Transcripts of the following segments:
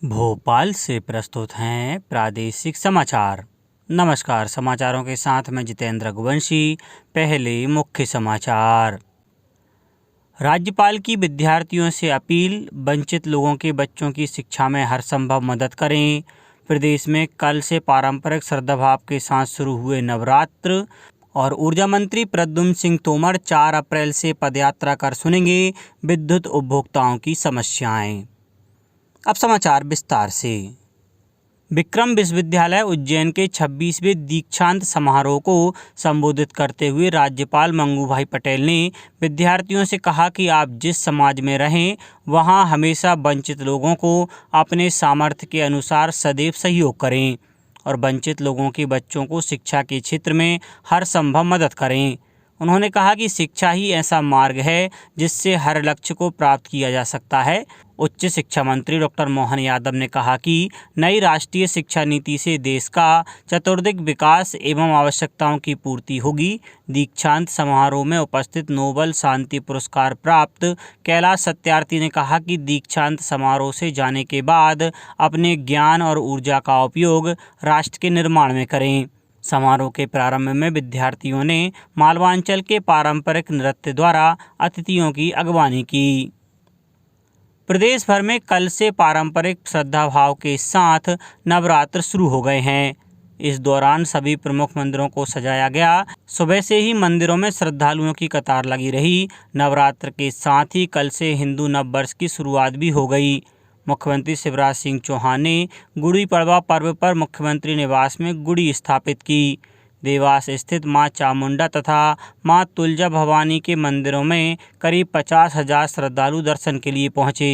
भोपाल से प्रस्तुत हैं प्रादेशिक समाचार। नमस्कार, समाचारों के साथ मैं जितेंद्र रघुवंशी। पहले मुख्य समाचार। राज्यपाल की विद्यार्थियों से अपील, वंचित लोगों के बच्चों की शिक्षा में हर संभव मदद करें। प्रदेश में कल से पारंपरिक श्रद्धाभाव के साथ शुरू हुए नवरात्र। और ऊर्जा मंत्री प्रद्युम्न सिंह तोमर 4 अप्रैल से पदयात्रा कर सुनेंगे विद्युत उपभोक्ताओं की समस्याएं। अब समाचार विस्तार से। विक्रम विश्वविद्यालय उज्जैन के 26वें दीक्षांत समारोह को संबोधित करते हुए राज्यपाल मंगूभाई पटेल ने विद्यार्थियों से कहा कि आप जिस समाज में रहें वहां हमेशा वंचित लोगों को अपने सामर्थ्य के अनुसार सदैव सहयोग करें और वंचित लोगों के बच्चों को शिक्षा के क्षेत्र में हर संभव मदद करें। उन्होंने कहा कि शिक्षा ही ऐसा मार्ग है जिससे हर लक्ष्य को प्राप्त किया जा सकता है। उच्च शिक्षा मंत्री डॉक्टर मोहन यादव ने कहा कि नई राष्ट्रीय शिक्षा नीति से देश का चतुर्दिक विकास एवं आवश्यकताओं की पूर्ति होगी। दीक्षांत समारोह में उपस्थित नोबेल शांति पुरस्कार प्राप्त कैलाश सत्यार्थी ने कहा कि दीक्षांत समारोह से जाने के बाद अपने ज्ञान और ऊर्जा का उपयोग राष्ट्र के निर्माण में करें। समारोह के प्रारंभ में विद्यार्थियों ने मालवांचल के पारंपरिक नृत्य द्वारा अतिथियों की अगवानी की। प्रदेश भर में कल से पारंपरिक श्रद्धाभाव के साथ नवरात्र शुरू हो गए हैं। इस दौरान सभी प्रमुख मंदिरों को सजाया गया। सुबह से ही मंदिरों में श्रद्धालुओं की कतार लगी रही। नवरात्र के साथ ही कल से हिंदू नववर्ष की शुरुआत भी हो गई। मुख्यमंत्री शिवराज सिंह चौहान ने गुड़ी पड़वा पर्व पर मुख्यमंत्री निवास में गुड़ी स्थापित की। देवास स्थित मां चामुंडा तथा मां तुलजा भवानी के मंदिरों में करीब 50,000 श्रद्धालु दर्शन के लिए पहुंचे।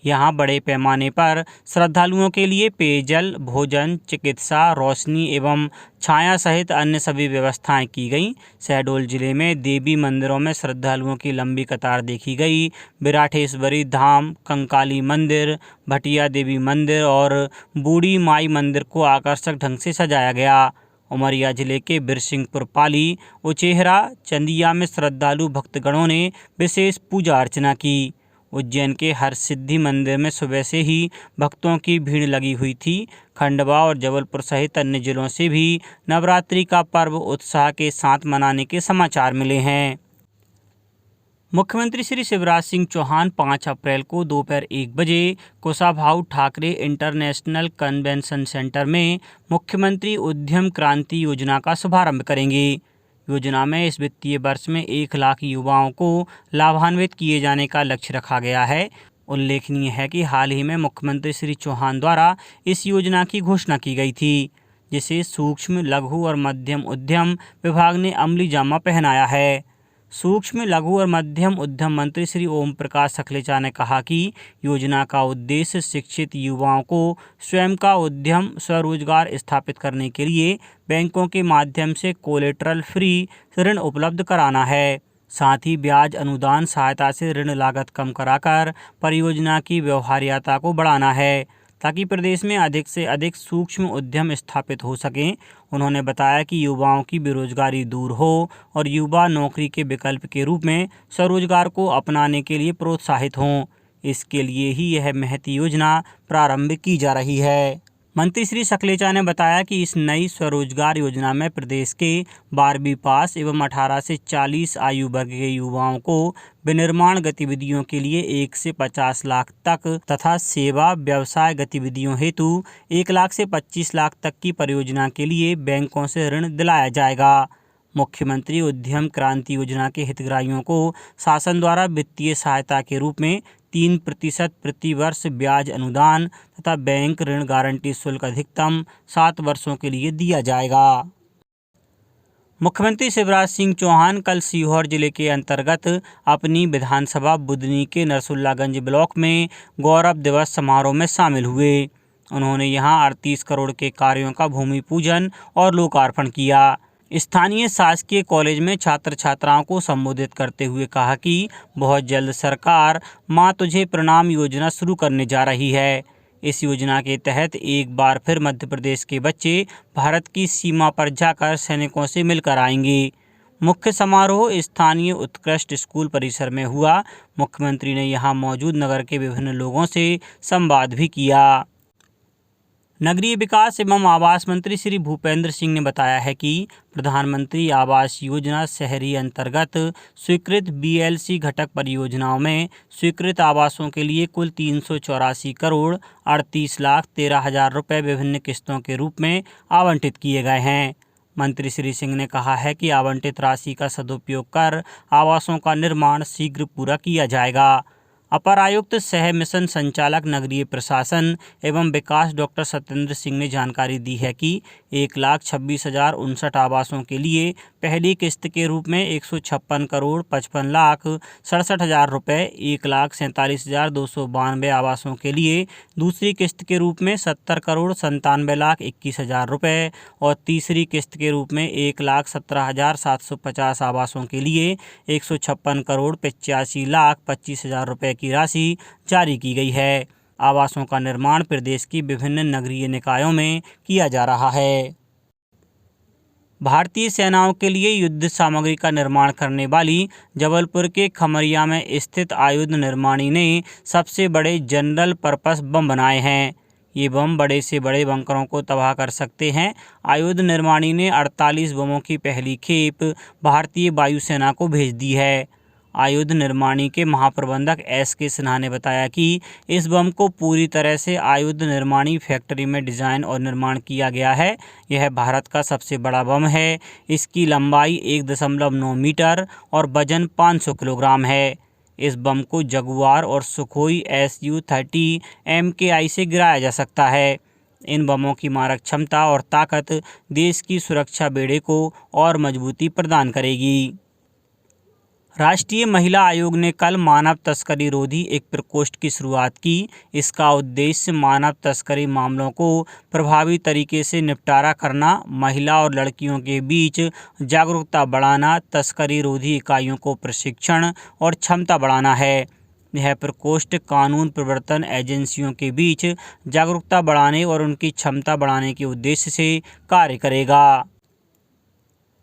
यहां बड़े पैमाने पर श्रद्धालुओं के लिए पेयजल, भोजन, चिकित्सा, रोशनी एवं छाया सहित अन्य सभी व्यवस्थाएं की गईं। शहडोल जिले में देवी मंदिरों में श्रद्धालुओं की लंबी कतार देखी गई। विराटेश्वरी धाम, कंकाली मंदिर, भटिया देवी मंदिर और बूढ़ी माई मंदिर को आकर्षक ढंग से सजाया गया। उमरिया जिले के बिरसिंहपुर पाली, उचेहरा, चंदिया में श्रद्धालु भक्तगणों ने विशेष पूजा अर्चना की। उज्जैन के हरसिद्धि मंदिर में सुबह से ही भक्तों की भीड़ लगी हुई थी। खंडवा और जबलपुर सहित अन्य जिलों से भी नवरात्रि का पर्व उत्साह के साथ मनाने के समाचार मिले हैं। मुख्यमंत्री श्री शिवराज सिंह चौहान 5 अप्रैल को दोपहर 1 बजे Kushabhau Thackeray international convention centre में मुख्यमंत्री उद्यम क्रांति योजना का शुभारंभ करेंगे। योजना में इस वित्तीय वर्ष में 1 लाख युवाओं को लाभान्वित किए जाने का लक्ष्य रखा गया है। उल्लेखनीय है कि हाल ही में मुख्यमंत्री श्री चौहान द्वारा इस योजना की घोषणा की गई थी, जिसे सूक्ष्म, लघु और मध्यम उद्यम विभाग ने अमली जामा पहनाया है। सूक्ष्म, लघु और मध्यम उद्यम मंत्री श्री ओम प्रकाश सखलेचा ने कहा कि योजना का उद्देश्य शिक्षित युवाओं को स्वयं का उद्यम स्वरोजगार स्थापित करने के लिए बैंकों के माध्यम से कोलेटरल फ्री ऋण उपलब्ध कराना है। साथ ही ब्याज अनुदान सहायता से ऋण लागत कम कराकर परियोजना की व्यवहार्यता को बढ़ाना है, ताकि प्रदेश में अधिक से अधिक सूक्ष्म उद्यम स्थापित हो सकें। उन्होंने बताया कि युवाओं की बेरोजगारी दूर हो और युवा नौकरी के विकल्प के रूप में स्वरोजगार को अपनाने के लिए प्रोत्साहित हों। इसके लिए ही यह महती योजना प्रारंभ की जा रही है। मंत्री श्री सखलेचा ने बताया कि इस नई स्वरोजगार योजना में प्रदेश के 12वीं पास एवं 18 से 40 आयु वर्ग के युवाओं को विनिर्माण गतिविधियों के लिए 1 से 50 लाख तक तथा सेवा व्यवसाय गतिविधियों हेतु 1 लाख से 25 लाख तक की परियोजना के लिए बैंकों से ऋण दिलाया जाएगा। मुख्यमंत्री उद्यम क्रांति योजना के हितग्राहियों को शासन द्वारा वित्तीय सहायता के रूप में 3% प्रति वर्ष ब्याज अनुदान तथा बैंक ऋण गारंटी शुल्क अधिकतम 7 वर्षों के लिए दिया जाएगा। मुख्यमंत्री शिवराज सिंह चौहान कल सीहोर जिले के अंतर्गत अपनी विधानसभा बुदनी के नरसुल्लागंज ब्लॉक में गौरव दिवस समारोह में शामिल हुए। उन्होंने यहां 38 करोड़ के कार्यों का भूमि पूजन और लोकार्पण किया। स्थानीय शासकीय कॉलेज में छात्र छात्राओं को संबोधित करते हुए कहा कि बहुत जल्द सरकार मां तुझे प्रणाम योजना शुरू करने जा रही है। इस योजना के तहत एक बार फिर मध्य प्रदेश के बच्चे भारत की सीमा पर जाकर सैनिकों से मिलकर आएंगे। मुख्य समारोह स्थानीय उत्कृष्ट स्कूल परिसर में हुआ। मुख्यमंत्री ने यहां मौजूद नगर के विभिन्न लोगों से संवाद भी किया। नगरीय विकास एवं आवास मंत्री श्री भूपेंद्र सिंह ने बताया है कि प्रधानमंत्री आवास योजना शहरी अंतर्गत स्वीकृत BLC घटक परियोजनाओं में स्वीकृत आवासों के लिए कुल 384 करोड़ 38,13,000 रुपये विभिन्न किस्तों के रूप में आवंटित किए गए हैं। मंत्री श्री सिंह ने कहा है कि आवंटित राशि का सदुपयोग कर आवासों का निर्माण शीघ्र पूरा किया जाएगा। अपर आयुक्त सह मिशन संचालक नगरीय प्रशासन एवं विकास डॉक्टर सत्येंद्र सिंह ने जानकारी दी है कि 1,26,059 आवासों के लिए पहली किस्त के रूप में 156 करोड़ 55,67,000 रुपये, 1,47,292 आवासों के लिए दूसरी किस्त के रूप में 70 करोड़ 97,21,000 रुपये और तीसरी किस्त के रूप में 1,17,750 आवासों के लिए 156 करोड़ 85,25,000 रुपये की राशि जारी की गई है। आवासों का निर्माण प्रदेश की विभिन्न नगरीय निकायों में किया जा रहा है। भारतीय सेनाओं के लिए युद्ध सामग्री का निर्माण करने वाली जबलपुर के खमरिया में स्थित आयुध निर्माणी ने सबसे बड़े जनरल पर्पस बम बनाए हैं। ये बम बड़े से बड़े बंकरों को तबाह कर सकते हैं। आयुध निर्माणी ने 48 बमों की पहली खेप भारतीय वायुसेना को भेज दी है। आयुध निर्माणी के महाप्रबंधक SK सिन्हा ने बताया कि इस बम को पूरी तरह से आयुध निर्माणी फैक्ट्री में डिज़ाइन और निर्माण किया गया है। यह भारत का सबसे बड़ा बम है। इसकी लंबाई 1.9 मीटर और वजन 500 किलोग्राम है। इस बम को जगुआर और सुखोई Su-30 MKI से गिराया जा सकता है। इन बमों की मारक क्षमता और ताकत देश की सुरक्षा बेड़े को और मजबूती प्रदान करेगी। राष्ट्रीय महिला आयोग ने कल मानव तस्करी रोधी एक प्रकोष्ठ की शुरुआत की। इसका उद्देश्य मानव तस्करी मामलों को प्रभावी तरीके से निपटारा करना, महिला और लड़कियों के बीच जागरूकता बढ़ाना, तस्करी रोधी इकाइयों को प्रशिक्षण और क्षमता बढ़ाना है। यह प्रकोष्ठ कानून प्रवर्तन एजेंसियों के बीच जागरूकता बढ़ाने और उनकी क्षमता बढ़ाने के उद्देश्य से कार्य करेगा।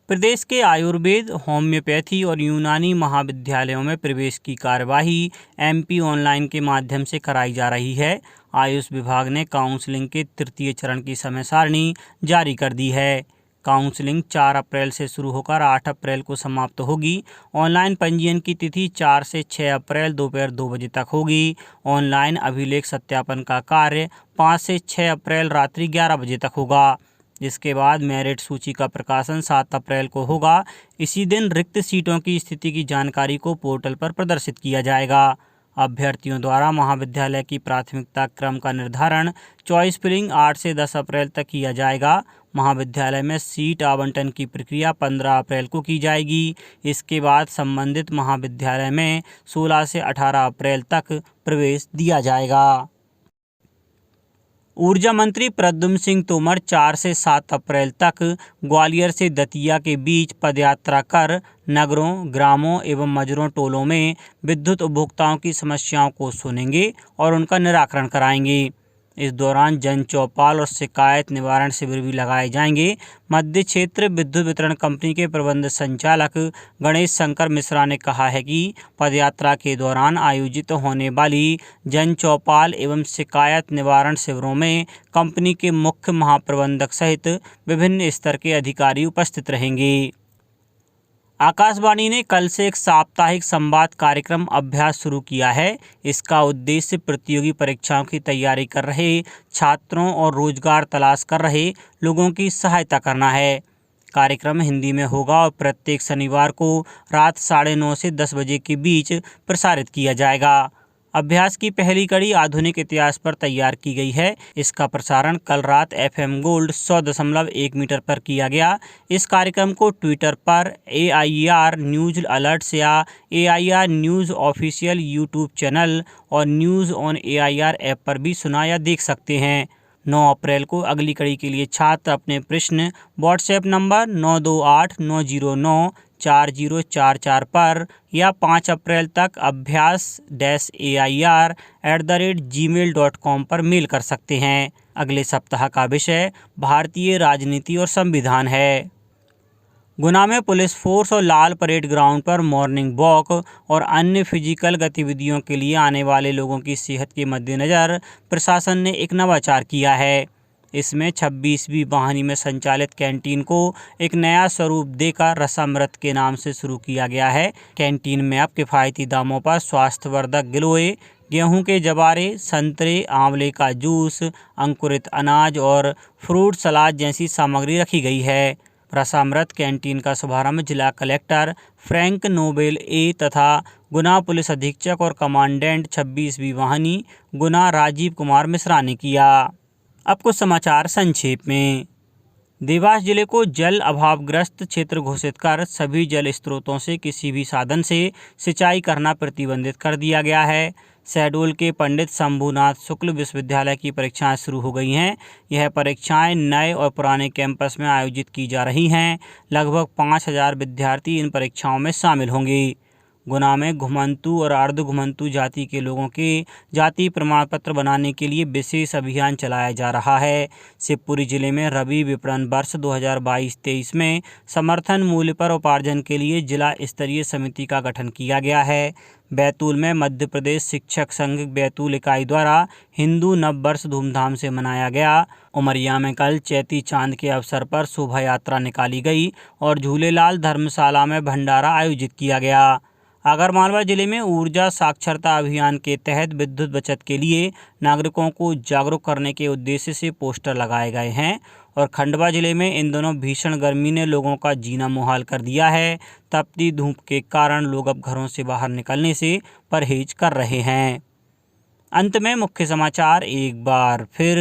प्रदेश के आयुर्वेद, होम्योपैथी और यूनानी महाविद्यालयों में प्रवेश की कार्यवाही MP ऑनलाइन के माध्यम से कराई जा रही है। आयुष विभाग ने काउंसलिंग के तृतीय चरण की समय सारणी जारी कर दी है। काउंसलिंग 4 अप्रैल से शुरू होकर 8 अप्रैल को समाप्त होगी। ऑनलाइन पंजीयन की तिथि 4 से 6 अप्रैल दोपहर 2 बजे तक होगी। ऑनलाइन अभिलेख सत्यापन का कार्य 5 से 6 अप्रैल रात्रि 11 बजे तक होगा। इसके बाद मेरिट सूची का प्रकाशन 7 अप्रैल को होगा। इसी दिन रिक्त सीटों की स्थिति की जानकारी को पोर्टल पर प्रदर्शित किया जाएगा। अभ्यर्थियों द्वारा महाविद्यालय की प्राथमिकता क्रम का निर्धारण चॉइस फिलिंग 8 से 10 अप्रैल तक किया जाएगा। महाविद्यालय में सीट आवंटन की प्रक्रिया 15 अप्रैल को की जाएगी। इसके बाद संबंधित महाविद्यालय में 16 से 18 अप्रैल तक प्रवेश दिया जाएगा। ऊर्जा मंत्री प्रद्युम्न सिंह तोमर 4 से 7 अप्रैल तक ग्वालियर से दतिया के बीच पदयात्रा कर नगरों, ग्रामों एवं मजरों टोलों में विद्युत उपभोक्ताओं की समस्याओं को सुनेंगे और उनका निराकरण कराएंगे। इस दौरान जन चौपाल और शिकायत निवारण शिविर भी लगाए जाएंगे। मध्य क्षेत्र विद्युत वितरण कंपनी के प्रबंध संचालक गणेश शंकर मिश्रा ने कहा है कि पदयात्रा के दौरान आयोजित होने वाली जन चौपाल एवं शिकायत निवारण शिविरों में कंपनी के मुख्य महाप्रबंधक सहित विभिन्न स्तर के अधिकारी उपस्थित रहेंगे। आकाशवाणी ने कल से एक साप्ताहिक संवाद कार्यक्रम अभ्यास शुरू किया है। इसका उद्देश्य प्रतियोगी परीक्षाओं की तैयारी कर रहे छात्रों और रोजगार तलाश कर रहे लोगों की सहायता करना है। कार्यक्रम हिंदी में होगा और प्रत्येक शनिवार को रात 9:30 से 10 बजे के बीच प्रसारित किया जाएगा। अभ्यास की पहली कड़ी आधुनिक इतिहास पर तैयार की गई है। इसका प्रसारण कल रात FM गोल्ड 100.1 मीटर पर किया गया। इस कार्यक्रम को ट्विटर पर AIR न्यूज़ अलर्ट्स या AIR news official YouTube channel और न्यूज़ ऑन AIR ऐप पर भी सुना या देख सकते हैं। 9 अप्रैल को अगली कड़ी के लिए छात्र अपने प्रश्न व्हाट्सएप नंबर 9289094044 पर या 5 अप्रैल तक abhyas-air@gmail.com पर मेल कर सकते हैं। अगले सप्ताह का विषय भारतीय राजनीति और संविधान है। गुना में पुलिस फोर्स और लाल परेड ग्राउंड पर मॉर्निंग वॉक और अन्य फिजिकल गतिविधियों के लिए आने वाले लोगों की सेहत के मद्देनज़र प्रशासन ने एक नवाचार किया है। इसमें 26वीं वाहिनी में संचालित कैंटीन को एक नया स्वरूप देकर रसामृत के नाम से शुरू किया गया है। कैंटीन में अब किफ़ायती दामों पर स्वास्थ्यवर्धक गिलोय, गेहूं के जवारे, संतरे, आंवले का जूस, अंकुरित अनाज और फ्रूट सलाद जैसी सामग्री रखी गई है। रसामृत कैंटीन का शुभारंभ जिला कलेक्टर फ्रैंक नोबेल ए तथा गुना पुलिस अधीक्षक और कमांडेंट 26वीं वाहिनी गुना राजीव कुमार मिश्रा ने किया। अब कुछ समाचार संक्षेप में। देवास जिले को जल अभावग्रस्त क्षेत्र घोषित कर सभी जल स्रोतों से किसी भी साधन से सिंचाई करना प्रतिबंधित कर दिया गया है। शहडोल के पंडित शंभुनाथ शुक्ल विश्वविद्यालय की परीक्षाएं शुरू हो गई हैं। यह परीक्षाएं नए और पुराने कैंपस में आयोजित की जा रही हैं। लगभग 5000 विद्यार्थी इन परीक्षाओं में शामिल होंगे। गुना में घुमंतू और अर्ध घुमंतू जाति के लोगों के जाति प्रमाण पत्र बनाने के लिए विशेष अभियान चलाया जा रहा है। शिवपुरी जिले में रबी विपणन वर्ष 2022-23 में समर्थन मूल्य पर उपार्जन के लिए जिला स्तरीय समिति का गठन किया गया है। बैतूल में मध्य प्रदेश शिक्षक संघ बैतूल इकाई द्वारा हिंदू नव वर्ष धूमधाम से मनाया गया। उमरिया में कल चैती चांद के अवसर पर शोभा यात्रा निकाली गई और झूलेलाल धर्मशाला में भंडारा आयोजित किया गया। आगरमालवा जिले में ऊर्जा साक्षरता अभियान के तहत विद्युत बचत के लिए नागरिकों को जागरूक करने के उद्देश्य से पोस्टर लगाए गए हैं। और खंडवा जिले में इन दिनों भीषण गर्मी ने लोगों का जीना मुहाल कर दिया है। तपती धूप के कारण लोग अब घरों से बाहर निकलने से परहेज कर रहे हैं। अंत में मुख्य समाचार एक बार फिर।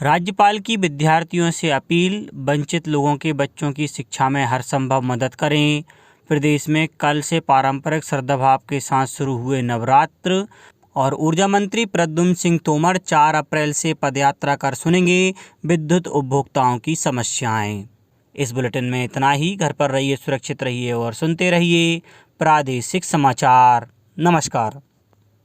राज्यपाल की विद्यार्थियों से अपील, वंचित लोगों के बच्चों की शिक्षा में हर संभव मदद करें। प्रदेश में कल से पारंपरिक श्रद्धाभाव के साथ शुरू हुए नवरात्र। और ऊर्जा मंत्री प्रद्युम्न सिंह तोमर 4 अप्रैल से पदयात्रा कर सुनेंगे विद्युत उपभोक्ताओं की समस्याएं। इस बुलेटिन में इतना ही। घर पर रहिए, सुरक्षित रहिए और सुनते रहिए प्रादेशिक समाचार। नमस्कार।